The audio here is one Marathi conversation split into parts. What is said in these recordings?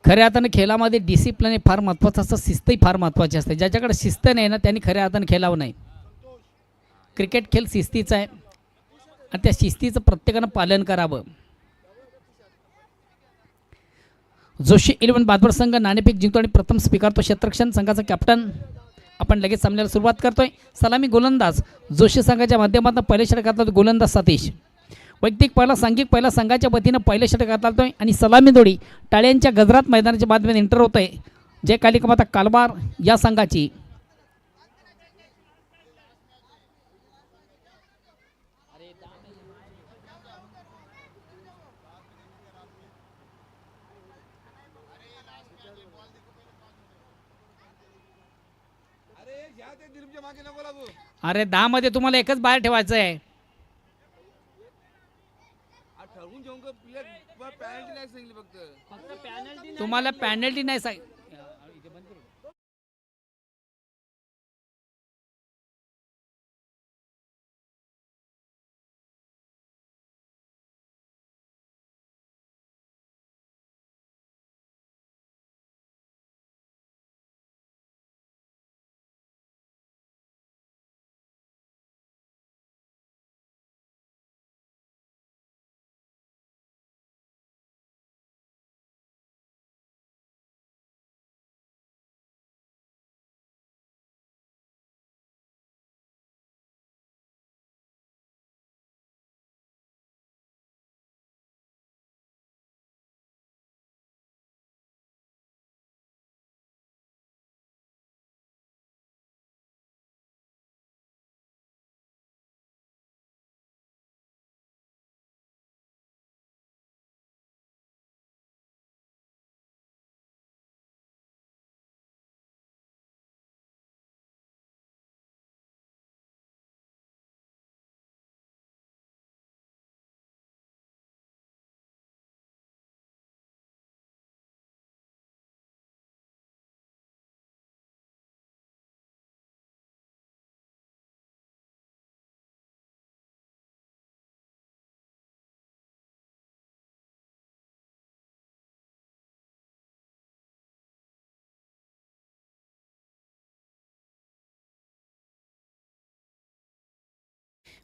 खऱ्या अर्थाने खेळामध्ये डिसिप्लिन फार महत्त्वाचं असतं, शिस्तही फार महत्त्वाची असते. ज्याच्याकडे शिस्त नाही ना त्यांनी खऱ्या अर्थाने खेळावं नाही. क्रिकेट खेळ शिस्तीचा आहे आणि त्या शिस्तीचं प्रत्येकानं पालन करावं. जोशी 11 बहादूर संघ नाणेफेक जिंकतो आणि प्रथम स्वीकारतो क्षेत्ररक्षण संघाचा कॅप्टन. आपण लगेच सामन्याला सुरुवात करतोय. सलामी गोलंदाज जोशी संघाच्या माध्यमातून पहिले षटकातला गोलंदाज सतीश. वैयक्तिक पहिला सांघिक पहिला संघाच्या वतीनं पहिले षटक हाताळतोय आणि सलामी दोडी टाळ्यांच्या गजरात मैदानाच्या बाजूने एंटर होतोय. जे कालिका कालवार या संघाची. अरे 10 मध्ये तुम्हाला एकच बाहेर ठेवायचं आहे. तुम्हाला पॅनल्टी नाही सांग.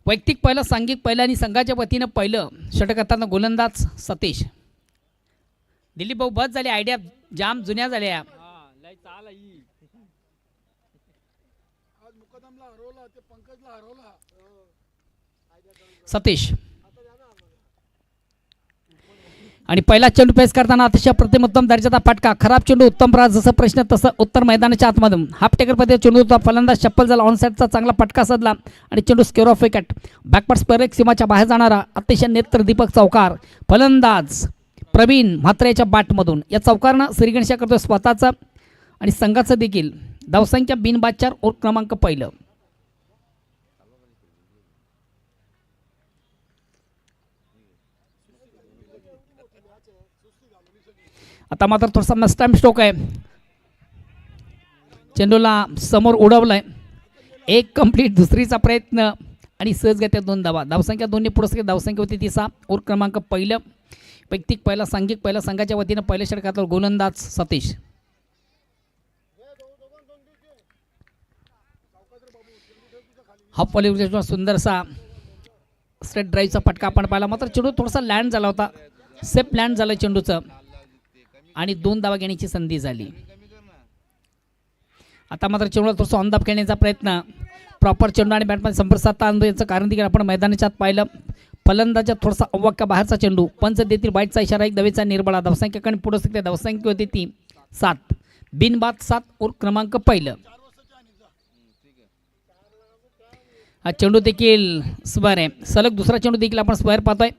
वैयक्तिक पहिला सांघिक पहिला आणि संघाच्या वतीनं पहिलं षटक हाताळताना गोलंदाज सतीश. दिलीप भाऊ बस झाली, आयडिया जाम जुन्या झाल्या. सतीश आणि पहिला चेंडू पेस करताना अतिशय प्रतिम उत्तम दर्जाचा फटका. खराब चेंडू उत्तम राज, जसं प्रश्न तसं उत्तर मैदानाच्या आतमधून. हाफ टेकर पद्धती चेंडू होता, फलंदाज चप्पल झाला, ऑन साईडचा चांगला फटका साधला आणि चेंडू square of wicket. Backward square एक सीमाच्या बाहेर जाणारा अतिशय नेत्रदीपक चौकार. फलंदाज प्रवीण म्हात्रेच्या बॅटमधून या चौकारनं श्रीगणेशा करतो स्वतःचा आणि संघाचं देखील. धावसंख्या बिनबाद 4 और क्रमांक पहिलं. आता मात्र थोडासा मस्टाईम स्ट्रोक आहे. चेंडूला समोर उडवलाय. एक कंप्लीट, दुसरीचा प्रयत्न आणि सहज घेत्या 2 धावा. धावसंख्या दोन्ही पुरस्कार. धावसंख्या होती 3 और क्रमांक पहिलं. वैयक्तिक पहिला सांघिक पहिला संघाच्या वतीनं पहिल्या षटकातला गोलंदाज सतीश. हाफ वॉलीवर सुंदरसा स्ट्रेट ड्राईव्हचा फटका आपण पाहिला. मात्र चेंडू थोडासा लँड झाला होता, सेफ लँड झालं चेंडूचं आणि 2 धावा घेण्याची संधी झाली. आता मात्र चेंडूला थोडंसं ऑन धाप खेळण्याचा प्रयत्न. प्रॉपर चेंडू आणि बॅटमध्ये संपर्क साधता आणतो याचं कारण देखील आपण मैदानाच्या आत पाहिलं. फलंदाजात थोडासा अवाक्या बाहेरचा चेंडू. पंच देतील बाईटचा इशारा, एक धावेचा निर्बळा. धावसंख्याकडे पुढे शकते. धावसंख्या होती ती 7. बिनबाद 7 और क्रमांक पहिलं. हा चेंडू देखील स्क्वेअर आहे. सलग दुसरा चेंडू देखील आपण स्क्वेअर पाहतोय.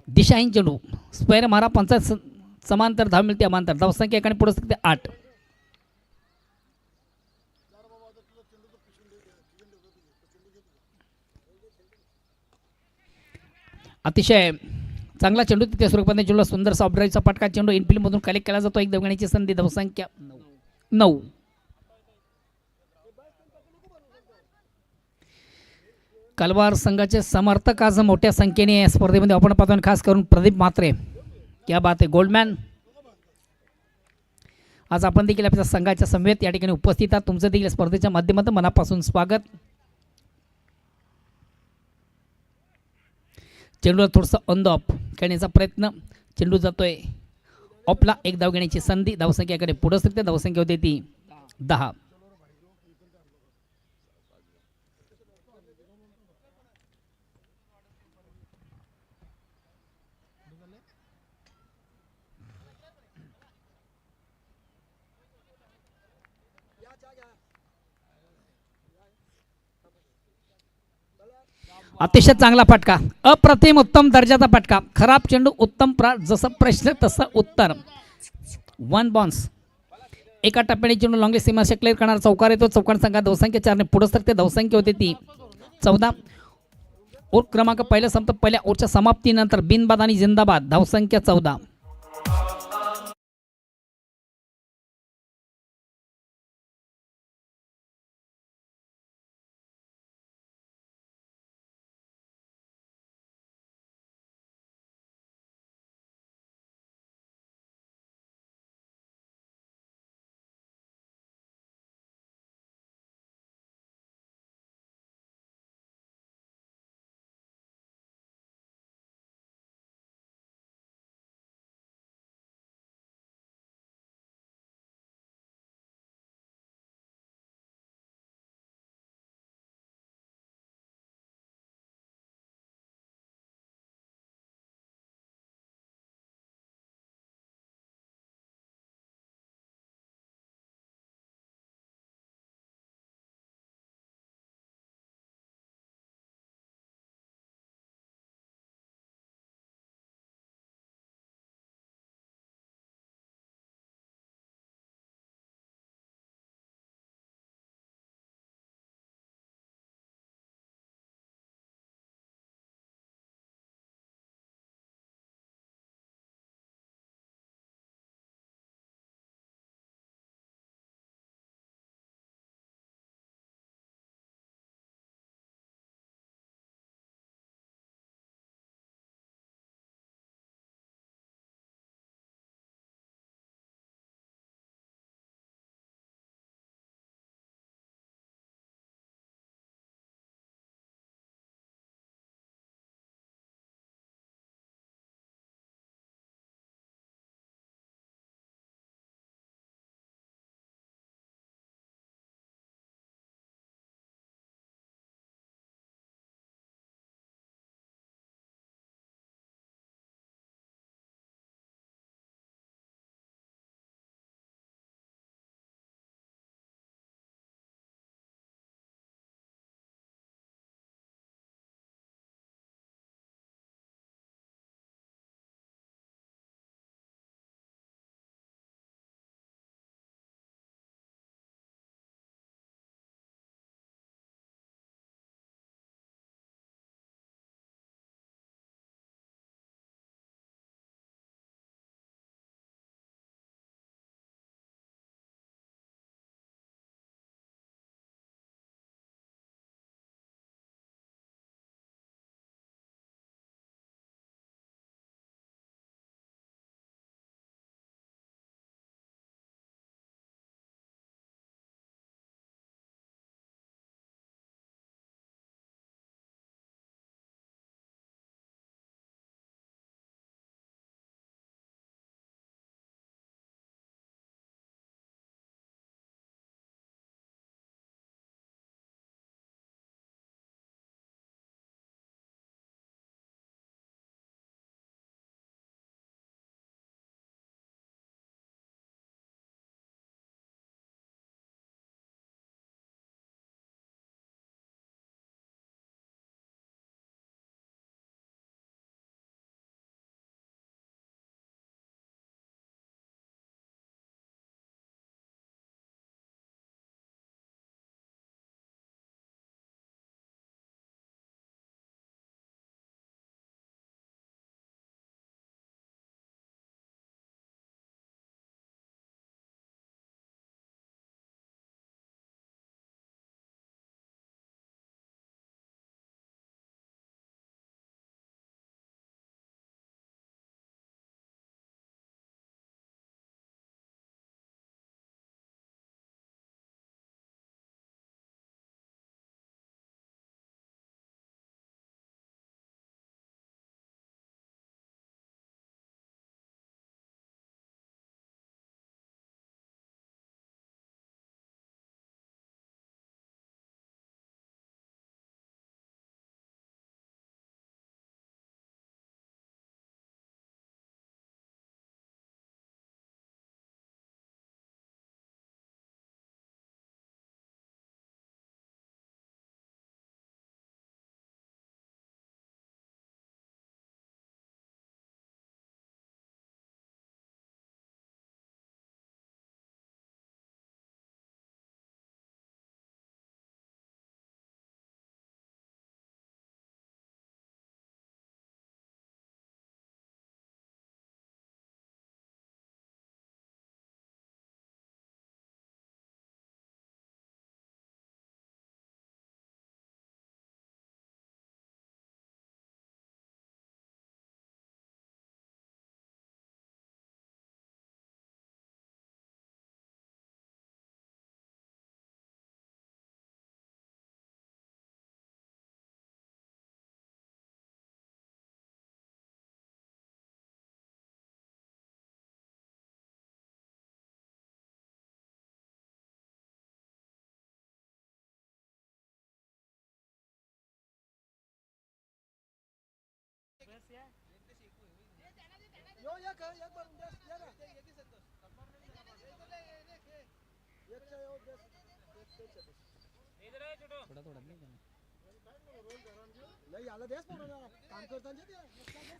दिशाहीन चेंडू स्क्वेअर मारा. पंचायत समांतर धाव मिळते अमांतर. धावसंख्या एकाने पुढे शकते 8. अतिशय चांगला चेंडू तिथे स्वरूपाने चेंडूला सुंदर सॉफ्ट ड्राईव्हचा पटका चेंडू इनफिल्डमधून कलेक्ट केला जातो. एक धावण्याची संधी धावसंख्या 9. कलवार संघाचे समर्थक आज मोठ्या संख्येने या स्पर्धेमध्ये आपण पाहतो. खास करून प्रदीप म्हात्रे, क्या बात आहे गोल्डमॅन. आज आपण देखील आपल्या संघाच्या समवेत या ठिकाणी उपस्थित आहात. तुमचं देखील स्पर्धेच्या माध्यमातून मनापासून स्वागत. चेंडूला थोडंसं ऑन द ऑफ खेळण्याचा प्रयत्न. चेंडू जातोय ऑफला. एक धाव घेण्याची संधी धावसंख्याकडे पुढे सरते. धावसंख्या होते ती 10. अतिशय चांगला फटका, अप्रतिम उत्तम दर्जाचा फटका. खराब चेंडू उत्तम जसं प्रश्न तसं उत्तर. 1 बॉन्स. एका टप्प्याने चेंडू लॉंगली सीमाशा क्लिअर करणार. चौकार येतो. चौकार संघात धावसंख्या 4 ने पुढे सरते. धावसंख्या होते ती 14. ओव्हर क्रमांक पहिल्या संपत पहिल्या ओव्हरच्या समाप्तीनंतर बिनबाद आणि जिंदाबाद. धावसंख्या 14.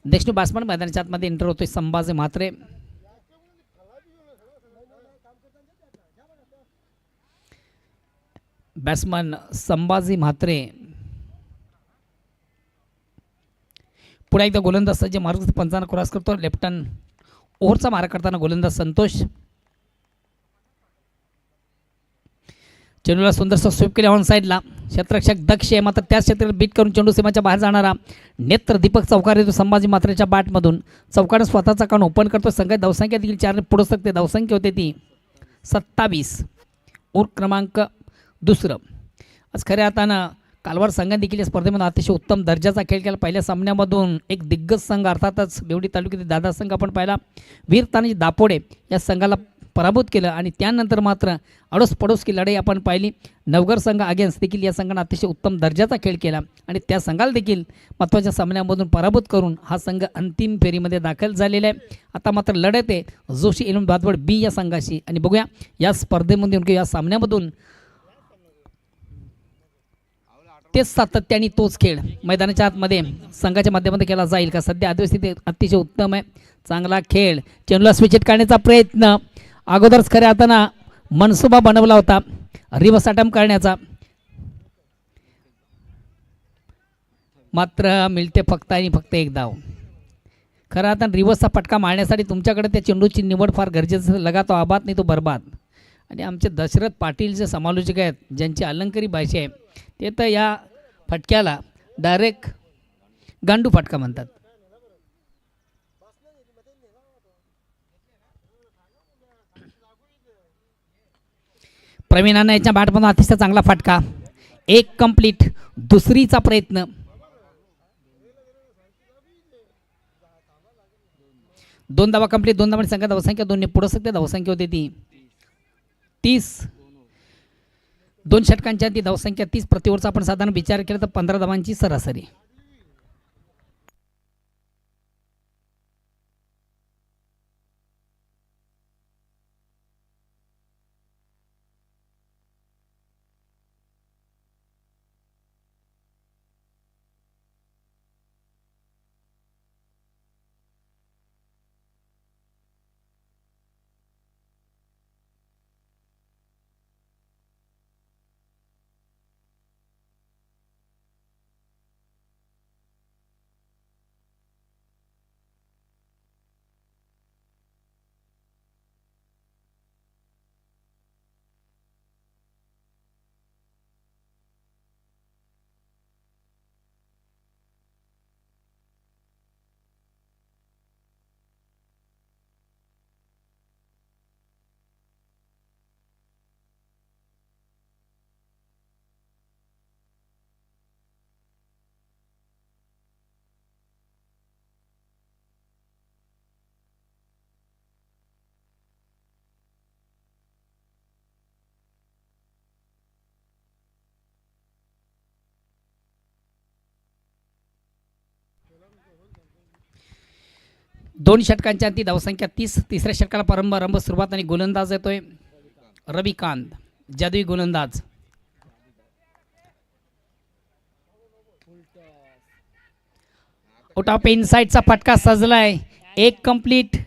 नेक्स्ट बॅट्समन मैदानाच्या आतमध्ये एंटर होतोय संभाजी म्हात्रे. बॅट्समन संभाजी म्हात्रे. पुन्हा एकदा गोलंदाज सज्ज मार्ग पंचांना क्रॉस करतो. लेफ्टन ओव्हरचा मारा करताना गोलंदाज संतोष. चेंडूला सुंदरसा स्वीप केले ऑन साईडला. क्षेत्ररक्षक दक्ष आहे मात्र त्याच क्षेत्रात बीट करून चेंडू सीमाच्या बाहेर जाणारा नेत्र दीपक चौकार येतो संभाजी म्हात्रेच्या बॅटमधून. चौकाने स्वतःचा कान ओपन करतो. संघात धावसंख्या देखील 4 ने पुढे सकते. धावसंख्या होते ती 27. ओव्हर क्रमांक 2. आज खऱ्या अर्थानं कालवार संघाने देखील या स्पर्धेमध्ये अतिशय उत्तम दर्जाचा खेळ केला. पहिल्या सामन्यामधून एक दिग्गज संघ अर्थातच बेवडी तालुक्यातील दादा संघ आपण पाहिला. वीर तानाजी दापोडे या संघाला पराभूत केलं आणि त्यानंतर मात्र अडोस पडोस की लढाई आपण पाहिली. नवघर संघ अगेन्स्ट देखील या संघाने अतिशय उत्तम दर्जाचा खेळ केला आणि त्या संघाला देखील महत्त्वाच्या सामन्यामधून पराभूत करून हा संघ अंतिम फेरीमध्ये दाखल झालेला आहे. आता मात्र लढत आहे जोशी इलम बादवड बी या संघाशी आणि बघूया या स्पर्धेमधून किंवा या सामन्यामधून तेच सातत्याने तोच खेळ मैदानाच्या आतमध्ये संघाच्या माध्यमातून केला जाईल का. सध्या आदिवासी अतिशय उत्तम आहे. चांगला खेळ. चेंडूला स्विचेट काढण्याचा प्रयत्न अगोदरच खऱ्या अर्थानं मनसुबा बनवला होता रिव्हर्स अटेम्प्ट करण्याचा मात्र मिळते फक्त आणि फक्त एक धाव. खरं आता रिव्हर्सचा फटका मारण्यासाठी तुमच्याकडे त्या चेंडूची निवड फार गरजेचं. लगातो आबाद नाही तो बर्बाद. आणि आमचे दशरथ पाटील जे समालोचक आहेत ज्यांची अलंकारी भाषा आहे ते तर या फटक्याला डायरेक्ट गांडू फटका म्हणतात. प्रवीणांना याच्या बॅटमधून अतिशय चांगला फटका. एक कंप्लीट. दुसरीचा प्रयत्न. 2 धावा कंप्लीट. 2 धावांची संख्या धावसंख्या 2 ने पुढे सकते. धावसंख्या होती ती 30. 2 षटकांच्या ती धावसंख्या 30. प्रति ओव्हरचा आपण साधारण विचार केला तर 15 धावांची सरासरी. दोन षटकांच्या ती धावसंख्या 30. तिसऱ्या षटकाला प्रारंभ सुरुवात आणि गोलंदाज येतोय रविकांत. जादुई गोलंदाज. आउट ऑफ इनसाइडचा फटका सजलाय. एक कंप्लीट.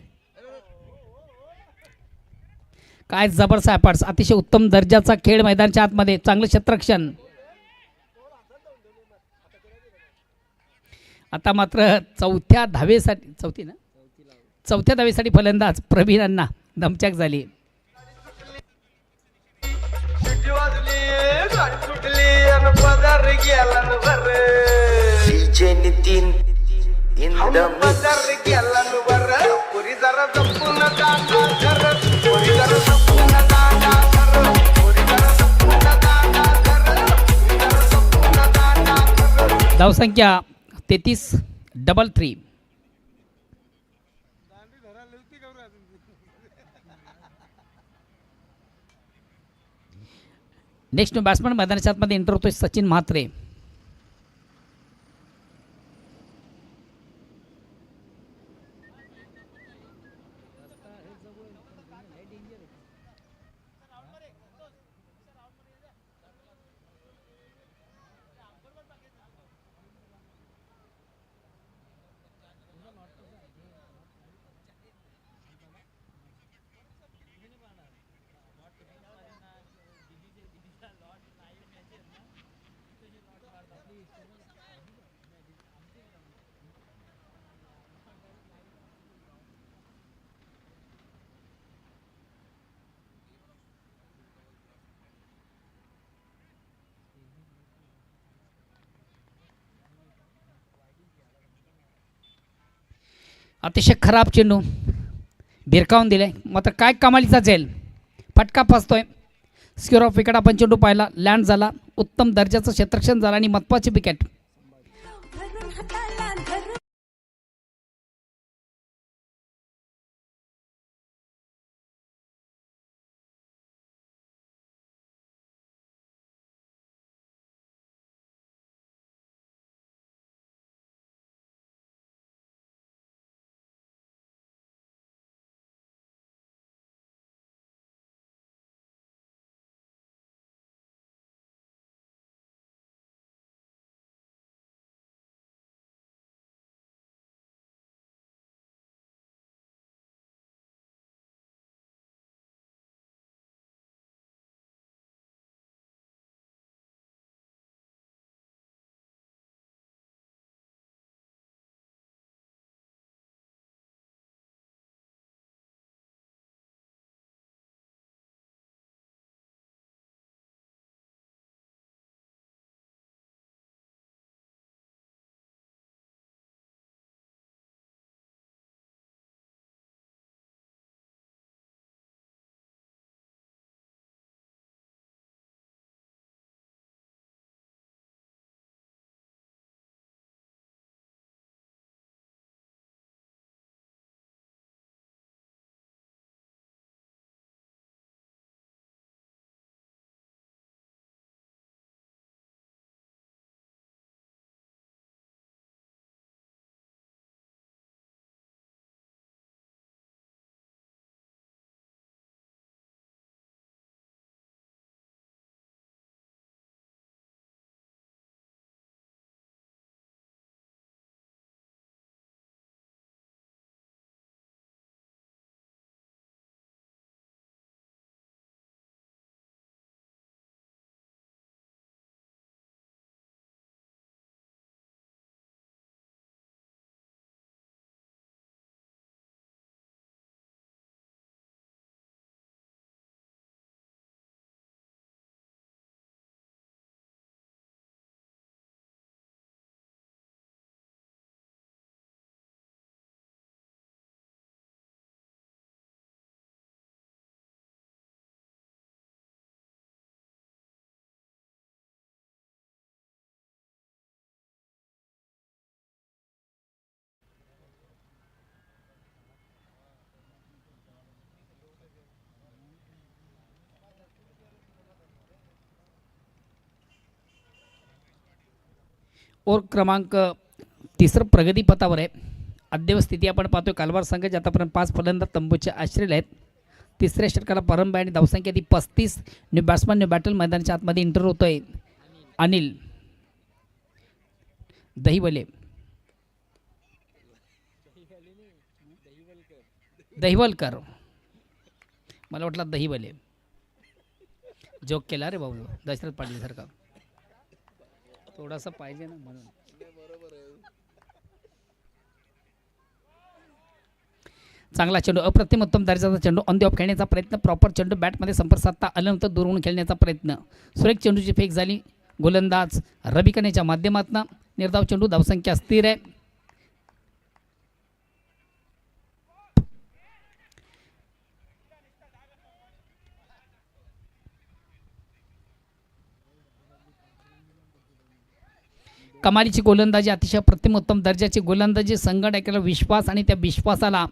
काय जबरदस्त ॲपर्ट्स. अतिशय उत्तम दर्जाचा खेळ मैदानाच्या आतमध्ये. चांगलं क्षेत्ररक्षण. आता मात्र चौथ्या धावेसाठी फलंदाज प्रवीणांना दमचक झाली. धावसंख्या 33. 3. नेक्स्ट बॅट्समन मैदानाच्या आतमध्ये एंटर होतोय सचिन म्हात्रे. अतिशय खराब चेंडू भिरकावून दिले, मात्र काय कमालीचा झेल, फटका फसतोय. स्क्वेअर ऑफ विकेट आपण चेंडू पाहिला, लँड झाला, उत्तम दर्जाचं क्षेत्ररक्षण झालं आणि महत्त्वाची विकेट. ओव्हर क्रमांक तिसरं प्रगतीपथावर आहे. अद्ययावत स्थिती आपण पाहतोय, कालवार संघ जे आतापर्यंत 5 फलंदाज तंबूचे आश्रय आहेत. तिसऱ्या षटकाला प्रारंभ आहे आणि धावसंख्या ती 35. न्यू बॅट्समन न्यू बॅटल मैदानाच्या आतमध्ये इंटर होतोय अनिल दहिवले. दहिवलकर, मला वाटलं दहिवले, जोक केला रे भाऊ दशरथ पाटील सारखा, थोडासा पाहिजे ना म्हणून. चांगला चेंडू, अप्रतिम उत्तम दर्जाचा चेंडू ऑन दी ऑफ खेळण्याचा प्रयत्न, प्रॉपर चेंडू बॅटमध्ये संपर्क साधता आल्यानंतर दूरवरून खेळण्याचा प्रयत्न, सुरेख चेंडूची फेक झाली. गोलंदाज रविकनेच्या माध्यमातून निर्धाव चेंडू, धावसंख्या स्थिर आहे. कमालीची गोलंदाजी, अतिशय प्रतिम उत्तम दर्जाची गोलंदाजी, संघटनेला विश्वास आणि त्या विश्वासाला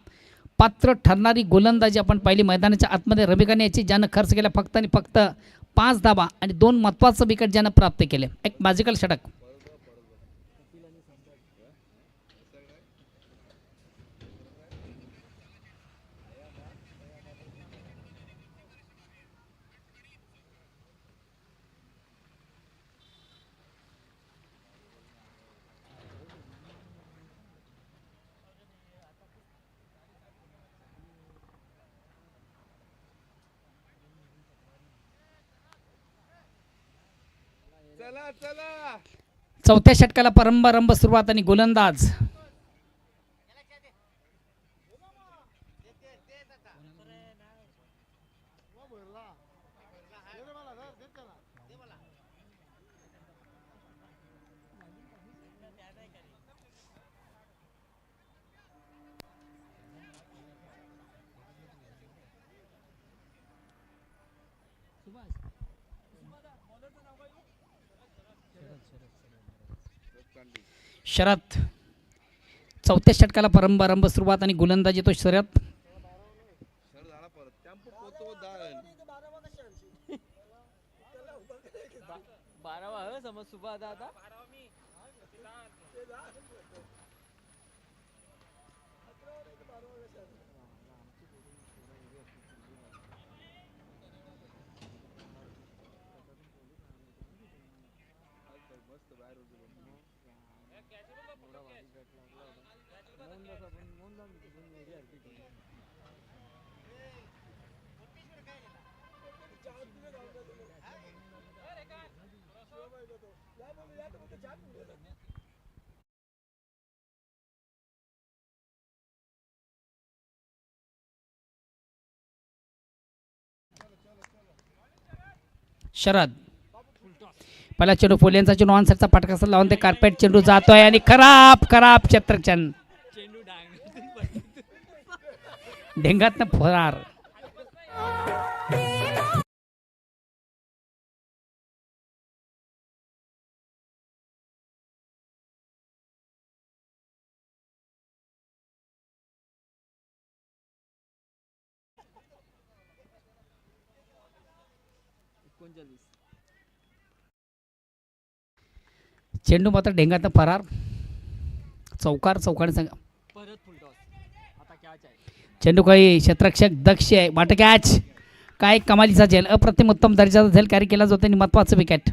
पात्र ठरणारी गोलंदाजी आपण पाहिली मैदानाच्या आतमध्ये. रविकाने याची ज्यानं खर्च केला फक्त आणि फक्त 5 धावा आणि 2 महत्त्वाचं विकेट ज्यानं प्राप्त केले, एक मॅजिकल षटक. चौथ्या षटकाला प्रारंभ सुरुवात आणि गोलंदाज शरद चौथ्या षटकाला प्रारंभ सुरुवात आणि गोलंदाज येतो शरद. शरद पहिला चेंडू पोलियांचा चेंडू ऑन साईडचा फटका लावून ते कार्पेट चेंडू जातोय आणि खराब खराब क्षेत्रक्षण ढेंगातनं फरार. चेंडू मात्र ढेंगातनं फरार. चौकाने सांगा चेंडू काही क्षेत्ररक्षक दक्ष आहे. वाट कॅच काय कमालीचा झेल अप्रतिम उत्तम दर्जाचा झेल कॅरी केला जातो आणि महत्वाचं विकेट.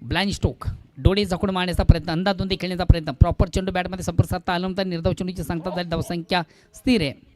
ब्लाइंड स्ट्रोक, डोळे झाकून मारण्याचा प्रयत्न, अंधाधुंदी खेळण्याचा प्रयत्न, प्रॉपर चेंडू बॅटमध्ये संपर्क साधता आला तर निर्धाव चेंडूची सांगता झाली, धावसंख्या स्थिर आहे.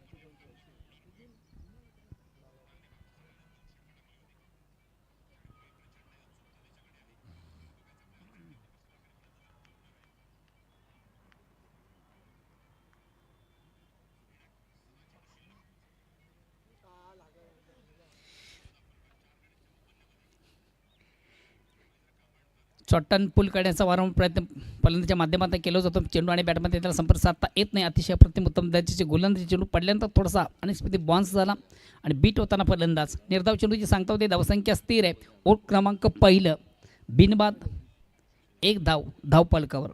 चॉट्टन पूल करण्याचा वारंवार प्रयत्न फलंदाच्या माध्यमातून केला जातो. चेंडू आणि बॅटमध्ये त्याला संपर्क साधता येत नाही. अतिशय अप्रतिम उत्तम दर्जाचे गोलंदाजी चेंडू पडल्यानंतर थोडासा अनिस्पती बाउन्स झाला आणि बीट होताना फलंदाज. निर्धाव चेंडूची सांगता होते, धावसंख्या स्थिर आहे. ओट क्रमांक पहिलं, बिनबाद 1 धाव धावपलकावर.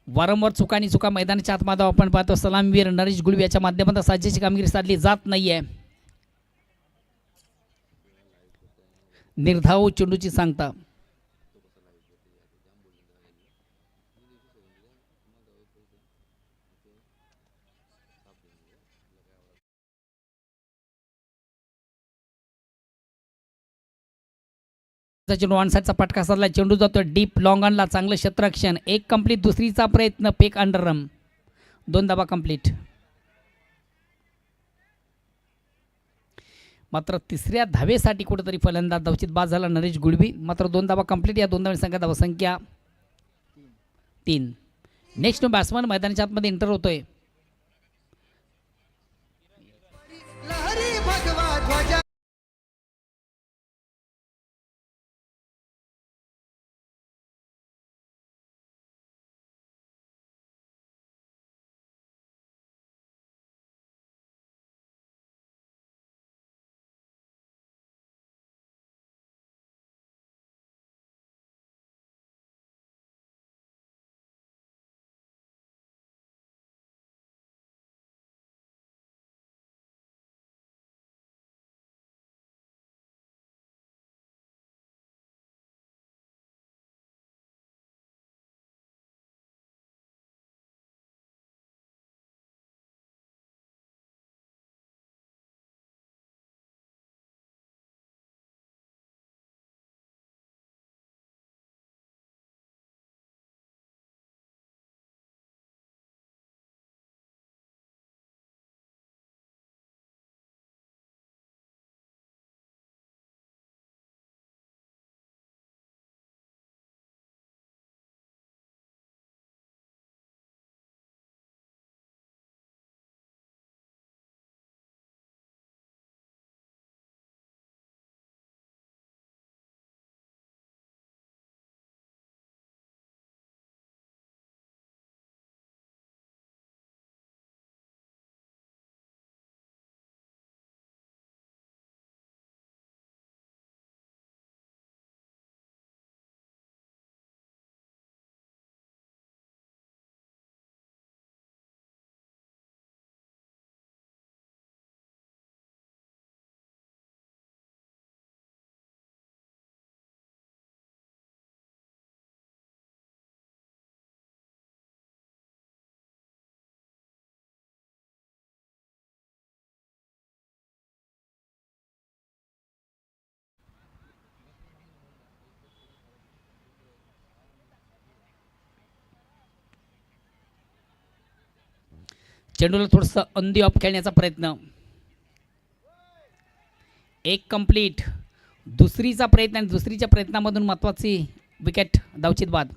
वारंवार चुका आणि चुका मैदानाच्या आतमध्ये आपण पाहतो. सलामीवीर नरेश गुळवी याच्या माध्यमातून साजेची कामगिरी साधली जात नाहीये. निर्धाव चेंडूची सांगता. चेंडू ऑन साईडचा फटका साधला. चेंडू जातो डीप लॉंग ऑनला. चांगलं क्षेत्ररक्षण. एक कंप्लीट. दुसरीचा प्रयत्न पेक अंडर रम. 2 धावा कंप्लीट. मात्र तिसऱ्या धावेसाठी कुठेतरी फलंदाज धावचित बाद झाला नरेश गुळवी. मात्र 2 धावा कंप्लीट. या 2 धावांची संख्या धावसंख्या 3. नेक्स्ट बॅट्समन मैदानाच्या आतमध्ये एंटर होतोय. चेंडूला थोडंसं अंदी ऑफ खेळण्याचा प्रयत्न. एक कंप्लीट. दुसरीचा प्रयत्न आणि दुसरीच्या प्रयत्नामधून महत्त्वाची विकेट धावचित बाद.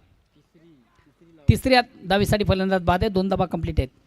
तिसऱ्या धावेसाठी फलंदाज बाद आहे. 2 धावा कंप्लीट आहेत.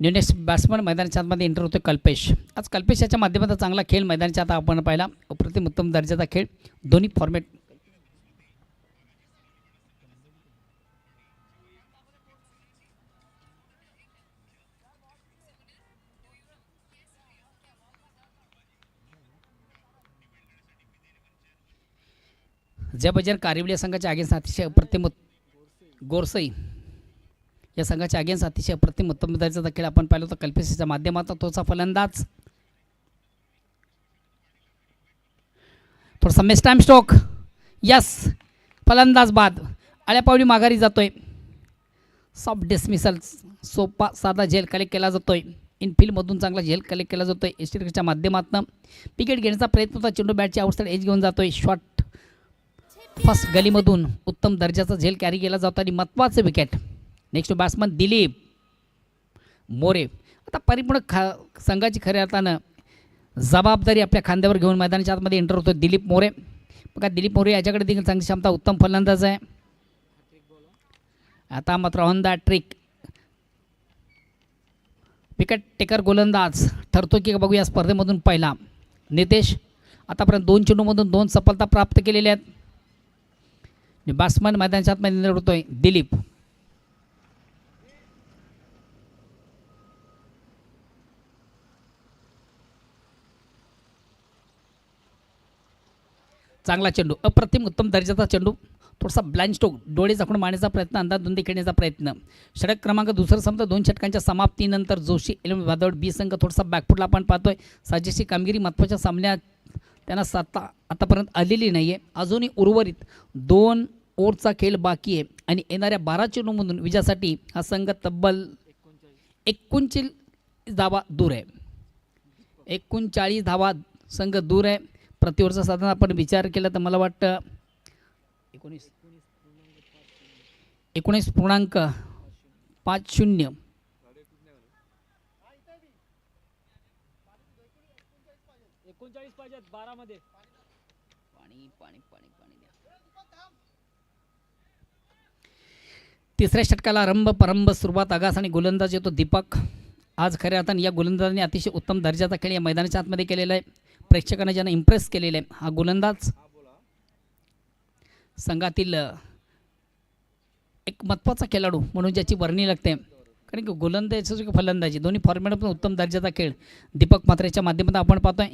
न्यू नेक्स्ट बॅट्समन मैदानाच्या आतमध्ये एंटर होतो कल्पेश. आज कल्पेश याच्या माध्यमातून चांगला खेळ मैदानाच्या आता आपण पाहिला. अप्रतिम उत्तम दर्जाचा खेळ दोन्ही फॉर्मॅट. जयबजर कारिवली संघाच्या अगेन्स्ट अतिशय अप्रतिम गोरसई या संघाच्या अगेन्स्ट अतिशय अप्रतिम उत्तम दर्जाचा खेळ आपण पाहिला होता कल्पेशच्या माध्यमातून. तोचा फलंदाज थोडासा मिस टाइम स्ट्रोक. यस, फलंदाज बाद. आळ्या पावली माघारी जातोय. सॉफ्ट डिसमिसल, सोपा साधा झेल कलेक्ट केला जातोय. इनफिल्डमधून चांगला झेल कलेक्ट केला जातोय. एस्टिकच्या माध्यमातून विकेट घेण्याचा प्रयत्न होता. चेंडू बॅटची आउटसाइड एज घेऊन जातोय. शॉट फर्स्ट गलीमधून उत्तम दर्जाचा झेल कॅरी केला जातो आणि महत्त्वाचं wicket. Next batsman Dilip More. आता परिपूर्ण संघाची खऱ्या अर्थानं जबाबदारी आपल्या खांद्यावर घेऊन मैदानाच्या आतमध्ये एंटर होतो दिलीप मोरे. बघा दिलीप मोरे याच्याकडे देखील चांगली क्षमता, उत्तम फलंदाज आहे. आता मात्र on the trick wicket taker गोलंदाज ठरतो की बघूया स्पर्धेमधून पहिला. नितेश आतापर्यंत 2 चेंडूमधून 2 सफलता प्राप्त केलेल्या आहेत. बॅट्समन मैदानाच्या आतमध्ये एंटर होतोय दिलीप. चांगला चेंडू, अप्रतिम उत्तम दर्जाचा चेंडू. थोडासा ब्लाइंड स्ट्रोक, डोळे झाकून मारण्याचा प्रयत्न, अंदाधुंदी खेळण्याचा प्रयत्न. षटक क्रमांक दुसरा संपता 2 षटकांच्या समाप्तीनंतर जोशी 11 भादवड बी संघ थोडासा बॅकफुटला आपण पाहतोय. साजेशी कामगिरी महत्त्वाच्या सामन्यात त्यांना आतापर्यंत आलेली नाही आहे. अजूनही उर्वरित 2 ओव्हरचा खेळ बाकी आहे आणि येणाऱ्या 12 चेंडूमधून विजयासाठी हा संघ तब्बल 39 धावा दूर आहे. 39 धावा संघ दूर आहे. प्रतिवर्ष साधारण आपण विचार केला तर मला वाटतं 19.50. तिसऱ्या षटकाला रंभ परंभ सुरुवात. आगास आणि गोलंदाज येतो दीपक. आज खऱ्या अर्थाने या गोलंदाजाने अतिशय उत्तम दर्जाचा खेळ या मैदानाच्या आतमध्ये केलेला आहे. प्रेक्षकांना ज्यांना इम्प्रेस केलेलं आहे हा गोलंदाज संघातील एक महत्त्वाचा खेळाडू म्हणून ज्याची वर्णी लागते. कारण की गोलंदाजी जो फलंदाजी दोन्ही फॉर्मॅटमधून उत्तम दर्जाचा खेळ दीपक मात्रेच्या माध्यमातून आपण पाहतोय.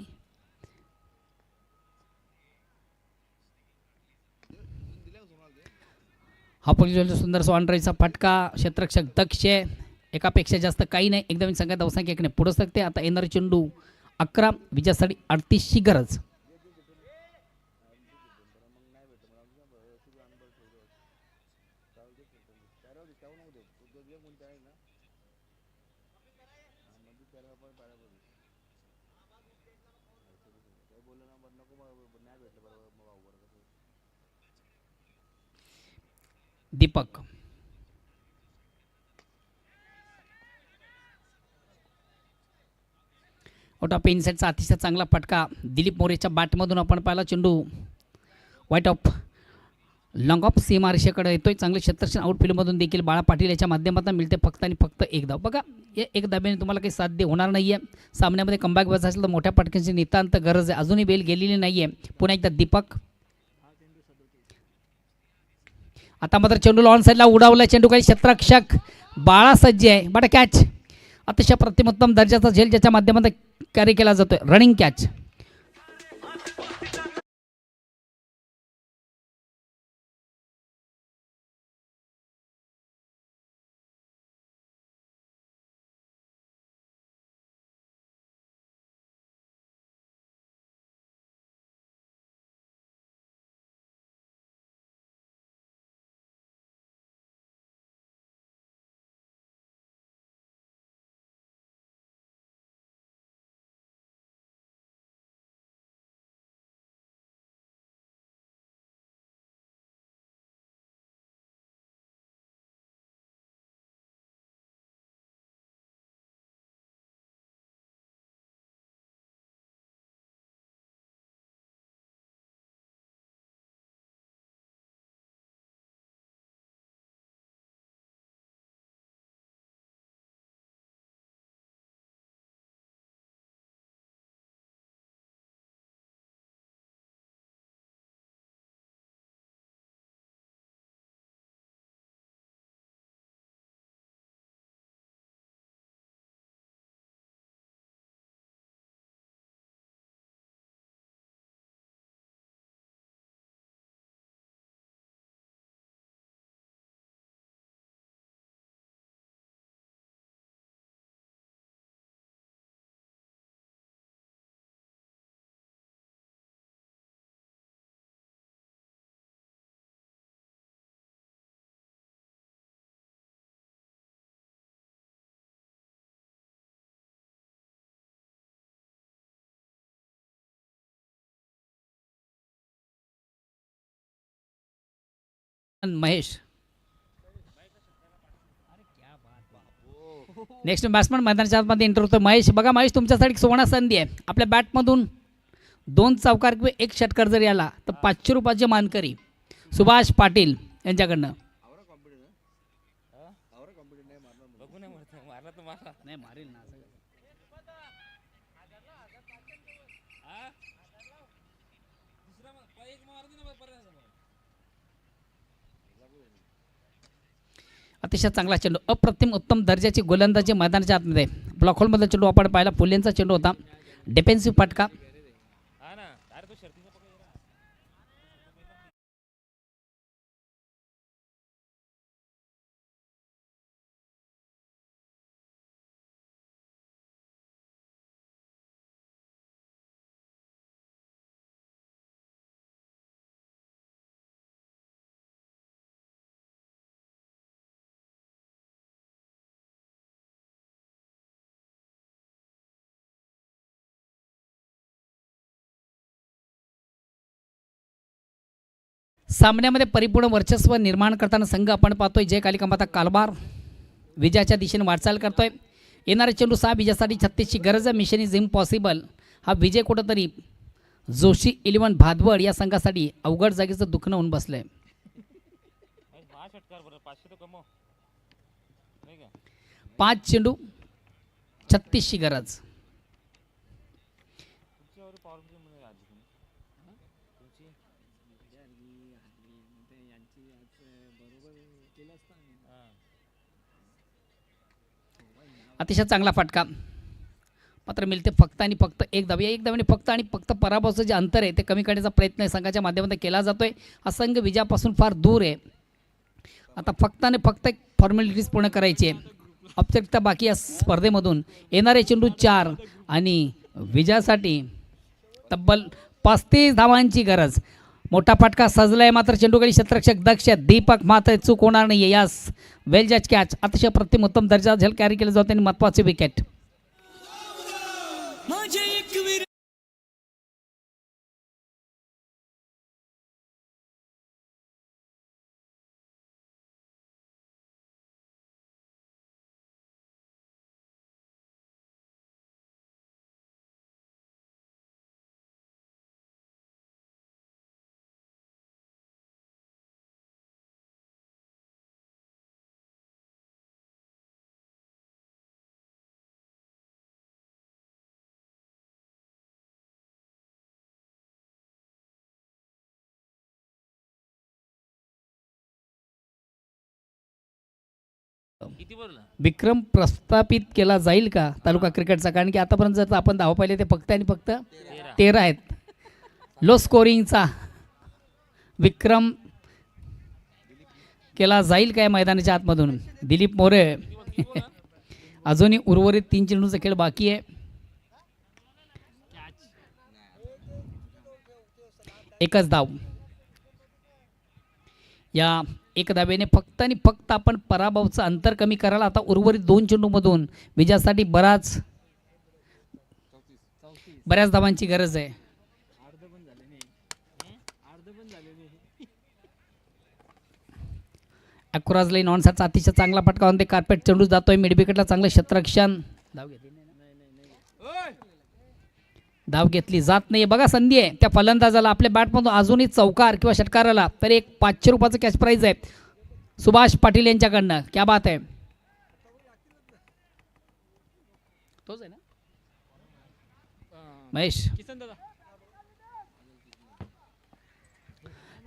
हा पॉलिसी सुंदर ऑनराईचा फटका. क्षेत्ररक्षक दक्ष एकापेक्षा जास्त काही नाही. एकदम संघात अवसंख्य एकने पुढे सकते. आता येणारे चेंडू 11 विजयासाठी 38ची गरज. दीपक आउट ऑफ इनसाइडचा अतिशय चांगला फटका दिलीप मोरेच्या बॅटमधून आपण पाहिला. चेंडू वाईट ऑफ लॉंग ऑफ सीमा रेषेकडे येतोय. चांगले क्षेत्ररक्षण आउटफील्डमधून देखील बाळा पाटील याच्या माध्यमातून मिळते फक्त आणि फक्त एक धाव. बघा या एक धाब्याने तुम्हाला काही साध्य होणार नाही आहे. सामन्यामध्ये कमबॅक बस असेल तर मोठ्या फटक्यांची नितांत गरज आहे. अजूनही बेल गेलेली नाही आहे. पुन्हा एकदा दीपक. आता मात्र चेंडूला ऑन साईडला उडावला. चेंडू काही क्षेत्ररक्षक बाळा सज्ज आहे. बट कॅच अतिशय प्रतिमोत्तम दर्जाचा झेल ज्याच्या माध्यमातून कॅरी केला जातोय. Running catch. Mahesh. Next batsman मैदानाच्या आतमध्ये एंटर होतो महेश. बघा महेश, तुमच्यासाठी सुवर्ण संधी आहे. आपल्या बॅटमधून 2 चौकार किंवा 1 षटकार जर आला तर 500 रुपयाचे मानकरी सुभाष पाटील यांच्याकडनं. अतिशय चांगला चेंडू, अप्रतिम उत्तम दर्जाची गोलंदाजी मैदानाच्या आतमध्ये. ब्लॉक होलमधला चेंडू आपण पाहिला, फुलेंचा चेंडू होता. डिफेन्सिव्ह फटका. सामन्यामध्ये परिपूर्ण वर्चस्व निर्माण करताना संघ आपण पाहतोय जय कालिका माता कालबार विजयाच्या दिशेने वाटचाल करतोय. येणारे चेंडू 6 विजयासाठी 36ची गरज आहे. Mission is impossible. हा विजय कुठंतरी जोशी 11 भादवड या संघासाठी अवघड जागेचं दुखणं होऊन बसलंय. 5 चेंडू 36ची गरज. अतिशय चांगला फटका मात्र मिळते फक्त आणि फक्त 1 धाव. या 1 धावाने फक्त आणि फक्त पराभवाचं जे अंतर आहे ते कमी करण्याचा प्रयत्न संघाच्या माध्यमातून केला जातोय. हा संघ विजयापासून फार दूर आहे. आता फक्त आणि फक्त एक फॉर्मॅलिटीज पूर्ण करायची आहे. औपचारिकता बाकी या स्पर्धेमधून. येणारे चेंडू 4 आणि विजयासाठी तब्बल 35 धावांची गरज. मोठा फटका सजलाय मात्र चेंडूकडे क्षेत्ररक्षक दक्ष दीपक मात्र चूक होणार नाही. यास वेल जज कॅच. अतिशय प्रतिम उत्तम दर्जा झेल कॅरी केलं जाते आणि महत्वाची विकेट. विक्रम प्रस्थापित केला जाईल का तालुका क्रिकेटचा? कारण की आतापर्यंत जर आपण धावा पाहिले ते फक्त आणि फक्त 13 आहेत. लो स्कोरिंगचा विक्रम केला जाईल काय मैदानाच्या आतमधून? दिलीप मोरे. अजूनही उर्वरित 3 चेंडूचा खेळ बाकी आहे. एकच धाव. या 1 धावेने फक्त आणि फक्त आपण पराभवाचं अंतर कमी करायला आता उर्वरित 2 चेंडूमधून विजयासाठी बऱ्याच धावांची गरज आहे. अॅक्युराज लाईन ऑन साइडचा अतिशय चांगला फटका होते. कार्पेट चेंडू जातोय मिड विकेटला. चांगलं क्षेत्ररक्षण. धाव घेतली जात नाही. बघा संधी आहे त्या फलंदाजाला आपल्या बॅटमधून अजूनही चौकार किंवा षटकाराला तर एक 500 रुपयाचं कॅश प्राईज आहे सुभाष पाटील यांच्याकडनं. क्या बात आहे. तोच आहे ना महेश?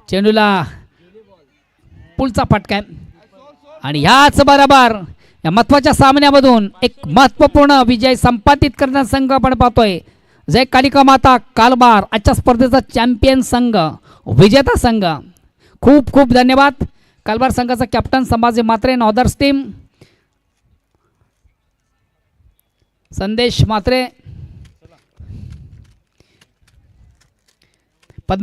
चेंडूला पुलचा फटका आहे आणि ह्याच बरोबर या महत्वाच्या सामन्यामधून एक महत्वपूर्ण विजय संपादित करण्याचा संघ आपण पाहतोय जय कालिका माता कालबार. आजच्या स्पर्धेचा चॅम्पियन संघ, विजेता संघ. खूप खूप धन्यवाद. कालबार संघाचा कॅप्टन संभाजी म्हात्रे, नॉदर्स टीम संदेश म्हात्रे.